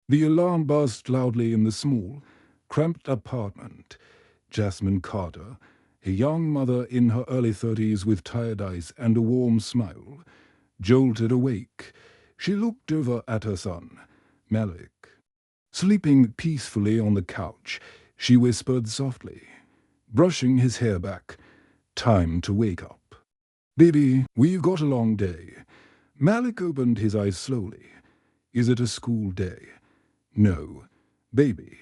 The alarm buzzed loudly in the small, cramped apartment. Jasmine Carter, a young mother in her early 30s with tired eyes and a warm smile, jolted awake. She looked over at her son, Malik. Sleeping peacefully on the couch, she whispered softly, brushing his hair back, "Time to wake up." "Baby, we've got a long day." Malik opened his eyes slowly. "Is it a school day?" "No, baby.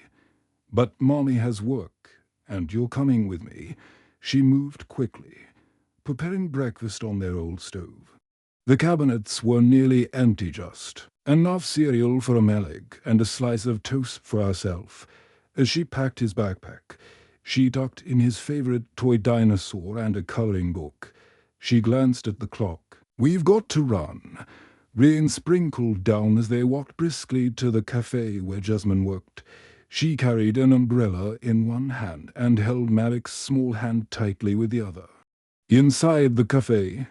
But Mommy has work, and you're coming with me." She moved quickly, preparing breakfast on their old stove. The cabinets were nearly empty, just enough cereal for Malik and a slice of toast for herself. As she packed his backpack, she tucked in his favorite toy dinosaur and a coloring book. She glanced at the clock. "We've got to run." Rain sprinkled down as they walked briskly to the cafe where Jasmine worked. She carried an umbrella in one hand and held Malik's small hand tightly with the other. Inside the cafe,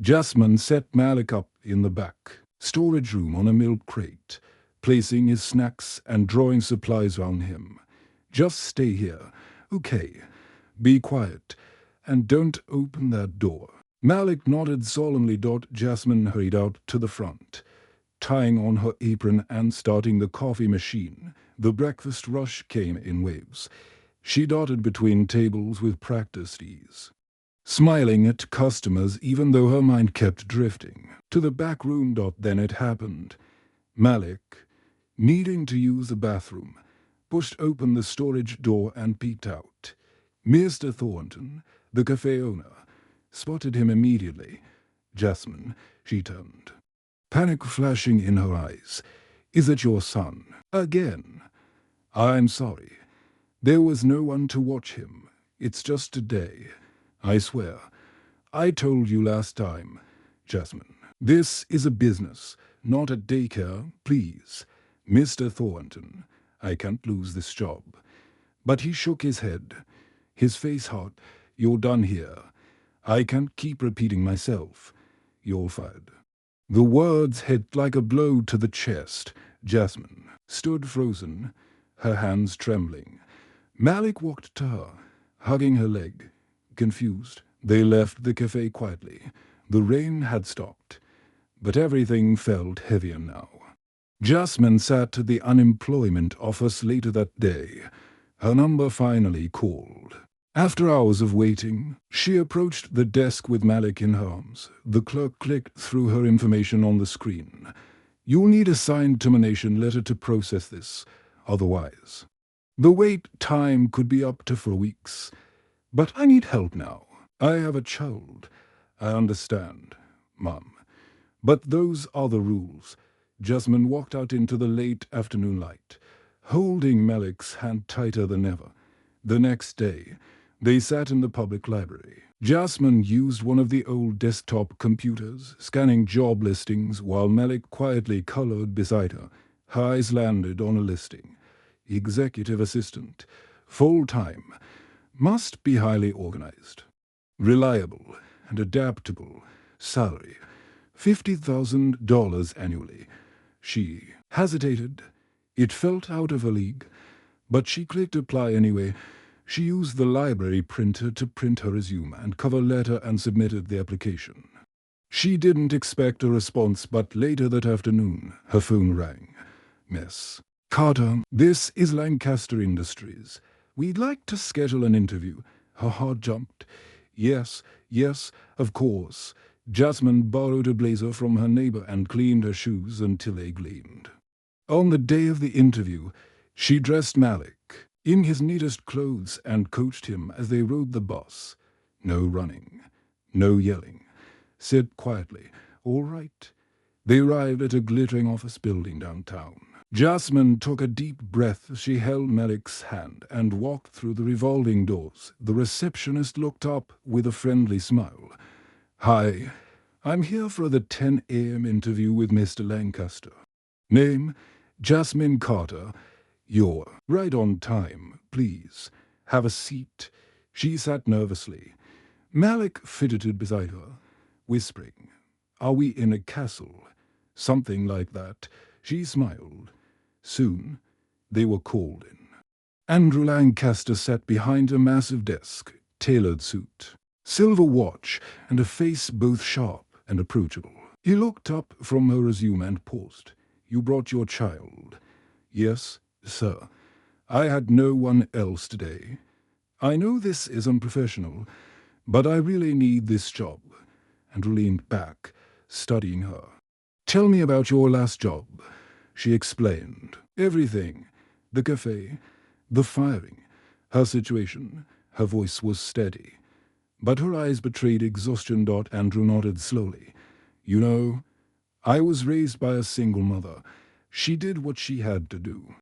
Jasmine set Malik up in the back storage room on a milk crate, placing his snacks and drawing supplies around him. "Just stay here, okay? Be quiet, and don't open that door." Malik nodded solemnly. Jasmine hurried out to the front, tying on her apron and starting the coffee machine. The breakfast rush came in waves. She darted between tables with practiced ease, smiling at customers even though her mind kept drifting to the back room. Then it happened. Malik, needing to use the bathroom, pushed open the storage door and peeked out. Mr. Thornton, the cafe owner, spotted him immediately. "Jasmine," she turned, panic flashing in her eyes. "Is it your son? Again?" "I'm sorry. There was no one to watch him. It's just a day. I swear. I told you last time, Jasmine. This is a business, not a daycare, please. Mr. Thornton, I can't lose this job." But he shook his head, his face hot. "You're done here. I can't keep repeating myself. You're fired." The words hit like a blow to the chest. Jasmine stood frozen, her hands trembling. Malik walked to her, hugging her leg. Confused, they left the cafe quietly. The rain had stopped, but everything felt heavier now. Jasmine sat at the unemployment office later that day. Her number finally called. After hours of waiting, she approached the desk with Malik in her arms. The clerk clicked through her information on the screen. "You'll need a signed termination letter to process this, otherwise. The wait time could be up to 4 weeks. But I need help now. I have a child." "I understand, Mom. But those are the rules." Jasmine walked out into the late afternoon light, holding Malik's hand tighter than ever. The next day, they sat in the public library. Jasmine used one of the old desktop computers, scanning job listings while Malik quietly colored beside her. Her eyes landed on a listing. Executive assistant, full-time, must be highly organized, reliable, and adaptable. Salary, $50,000 annually. She hesitated. It felt out of her league, but she clicked apply anyway. She used the library printer to print her resume and cover letter and submitted the application. She didn't expect a response, but later that afternoon, her phone rang. "Miss Carter, this is Lancaster Industries. We'd like to schedule an interview." Her heart jumped. Yes, of course." Jasmine borrowed a blazer from her neighbor and cleaned her shoes until they gleamed. On the day of the interview, she dressed Malik in his neatest clothes and coached him as they rode the bus. No running, no yelling. Sit quietly. All right. They arrived at a glittering office building downtown. Jasmine took a deep breath as she held Malik's hand and walked through the revolving doors. The receptionist looked up with a friendly smile. "Hi, I'm here for the 10 a.m. interview with Mr. Lancaster. Name, Jasmine Carter. You're right on time, please. Have a seat." She sat nervously. Malik fidgeted beside her, whispering, "Are we in a castle?" "Something like that." She smiled. Soon, they were called in. Andrew Lancaster sat behind a massive desk, tailored suit, silver watch, and a face both sharp and approachable. He looked up from her resume and paused. "You brought your child?" "Yes, sir. I had no one else today. I know this is unprofessional, but I really need this job." Andrew leaned back, studying her. "Tell me about your last job." She explained. Everything. The cafe, the firing, her situation. Her voice was steady, but her eyes betrayed exhaustion. Andrew nodded slowly. "You know, I was raised by a single mother. She did what she had to do.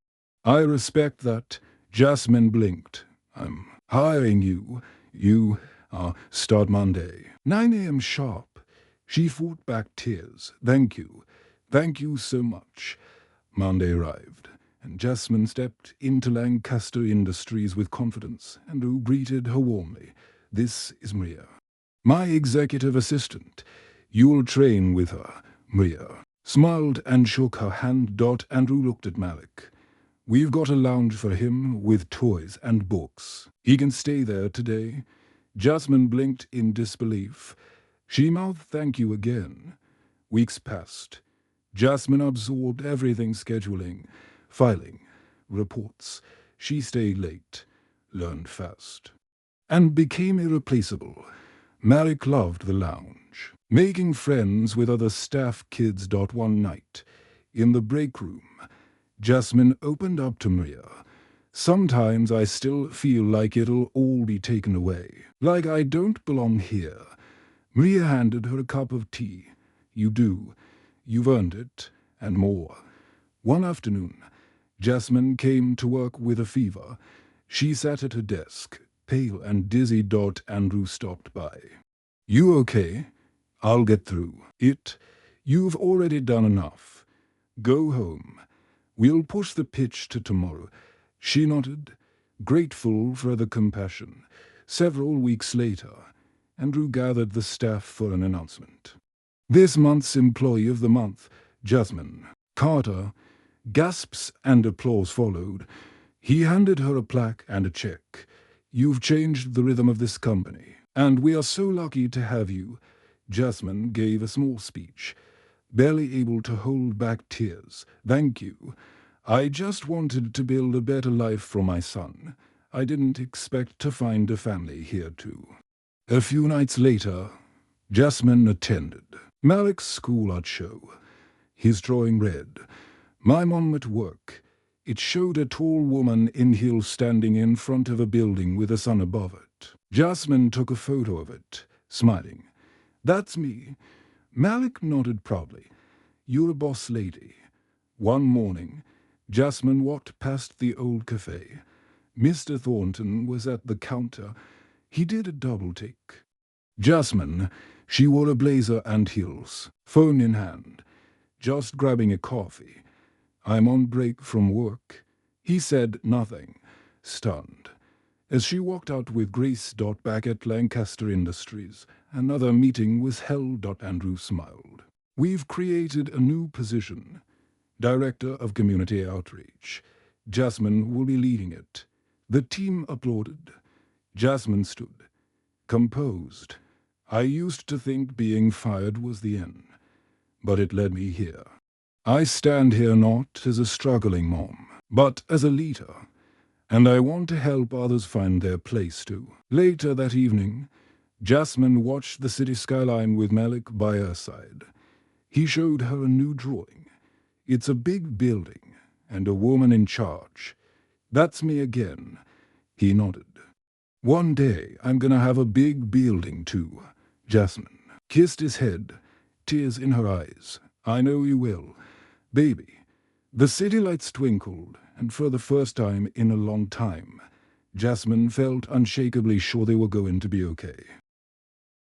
I respect that." Jasmine blinked. "I'm hiring you. You start Monday. 9 a.m. sharp." She fought back tears. "Thank you. Thank you so much." Monday arrived, and Jasmine stepped into Lancaster Industries with confidence. Andrew greeted her warmly. "This is Maria, my executive assistant. You'll train with her." Maria smiled and shook her hand. Andrew looked at Malik. "We've got a lounge for him with toys and books. He can stay there today." Jasmine blinked in disbelief. She mouthed thank you again. Weeks passed. Jasmine absorbed everything: scheduling, filing, reports. She stayed late, learned fast, and became irreplaceable. Malik loved the lounge, making friends with other staff kids. One night, in the break room, Jasmine opened up to Maria. "Sometimes I still feel like it'll all be taken away, like I don't belong here." Maria handed her a cup of tea. "You do. You've earned it, and more." One afternoon, Jasmine came to work with a fever. She sat at her desk, pale and dizzy. Andrew stopped by. "You okay?" "I'll get through it. You've already done enough. Go home. We'll push the pitch to tomorrow." She nodded, grateful for the compassion. Several weeks later, Andrew gathered the staff for an announcement. "This month's Employee of the Month, Jasmine Carter." Gasps and applause followed. He handed her a plaque and a check. "You've changed the rhythm of this company, and we are so lucky to have you." Jasmine gave a small speech, barely able to hold back tears. "Thank you. I just wanted to build a better life for my son. I didn't expect to find a family here too." A few nights later, Jasmine attended Malik's school art show. His drawing read, "My mom at work." It showed a tall woman in heels standing in front of a building with a sun above it. Jasmine took a photo of it, smiling. "That's me." Malik nodded proudly. "You're a boss lady." One morning, Jasmine walked past the old cafe. Mr. Thornton was at the counter. He did a double take. Jasmine, she wore a blazer and heels, phone in hand, just grabbing a coffee. "I'm on break from work." He said nothing, stunned. As she walked out with Grace. Back at Lancaster Industries, another meeting was held. Andrew smiled. "We've created a new position, Director of Community Outreach. Jasmine will be leading it." The team applauded. Jasmine stood, composed. "I used to think being fired was the end, but it led me here. I stand here not as a struggling mom, but as a leader, and I want to help others find their place too." Later that evening, Jasmine watched the city skyline with Malik by her side. He showed her a new drawing. "It's a big building, and a woman in charge." "That's me again." He nodded. "One day I'm gonna have a big building too." Jasmine kissed his head, tears in her eyes. "I know you will, baby." The city lights twinkled, and for the first time in a long time, Jasmine felt unshakably sure they were going to be okay.